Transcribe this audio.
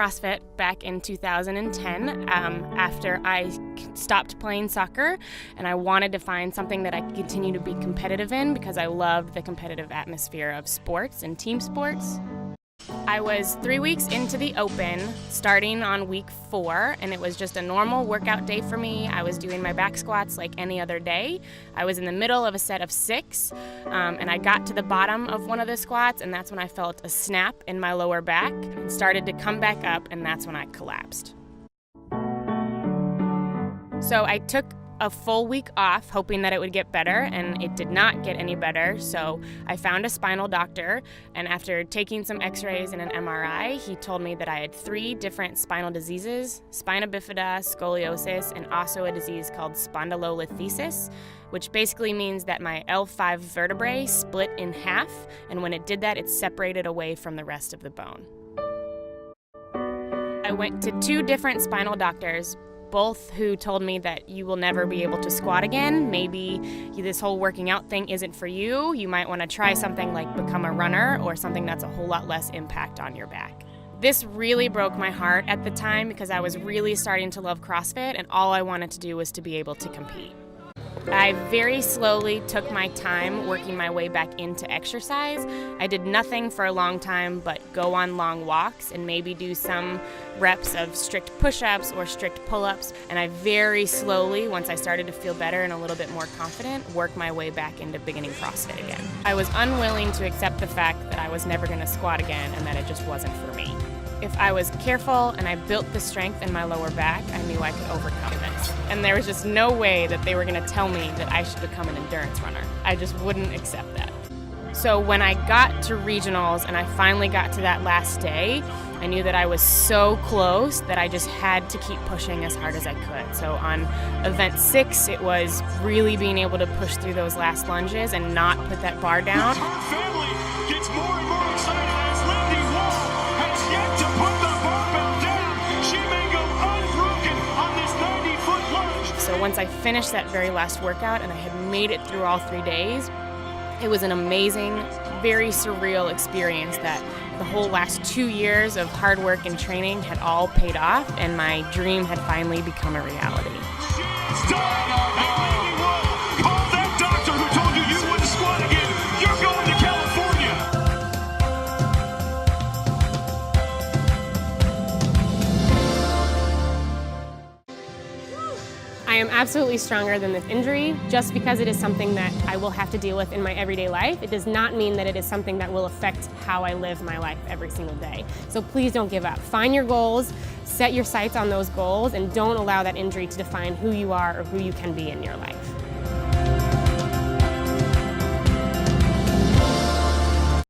CrossFit back in 2010 after I stopped playing soccer, and I wanted to find something that I could continue to be competitive in because I loved the competitive atmosphere of sports and team sports. I was 3 weeks into the Open, starting on week 4, and it was just a normal workout day for me. I was doing my back squats like any other day. I was in the middle of a set of 6, and I got to the bottom of one of the squats, and that's when I felt a snap in my lower back and started to come back up, and that's when I collapsed. So I took a full week off, hoping that it would get better, and it did not get any better. So I found a spinal doctor, and after taking some x-rays and an MRI, he told me that I had 3 different spinal diseases: spina bifida, scoliosis, and also a disease called spondylolisthesis, which basically means that my L5 vertebrae split in half, and when it did that, it separated away from the rest of the bone. I went to 2 different spinal doctors, both who told me that you will never be able to squat again. Maybe this whole working out thing isn't for you. You might want to try something like become a runner or something that's a whole lot less impact on your back. This really broke my heart at the time because I was really starting to love CrossFit, and all I wanted to do was to be able to compete. I very slowly took my time working my way back into exercise. I did nothing for a long time but go on long walks and maybe do some reps of strict push-ups or strict pull-ups. And I very slowly, once I started to feel better and a little bit more confident, worked my way back into beginning CrossFit again. I was unwilling to accept the fact that I was never going to squat again and that it just wasn't for me. If I was careful and I built the strength in my lower back, I knew I could overcome this. And there was just no way that they were going to tell me that I should become an endurance runner. I just wouldn't accept that. So when I got to regionals and I finally got to that last day, I knew that I was so close that I just had to keep pushing as hard as I could. So on event 6, it was really being able to push through those last lunges and not put that bar down. Her family gets more and more excited as Lindy Wall has yet to put the barbell down. She may go unbroken on this 90-foot lunge. So once I finished that very last workout and I had made it through all 3 days, it was an amazing, very surreal experience that the whole last 2 years of hard work and training had all paid off, and my dream had finally become a reality. It's done! And Lindy Wall, call that doctor who told you you wouldn't squat again. You're going to California. I am absolutely stronger than this injury. Just because it is something that I will have to deal with in my everyday life, it does not mean that it is something that will affect how I live my life every single day. So please don't give up. Find your goals, set your sights on those goals, and don't allow that injury to define who you are or who you can be in your life.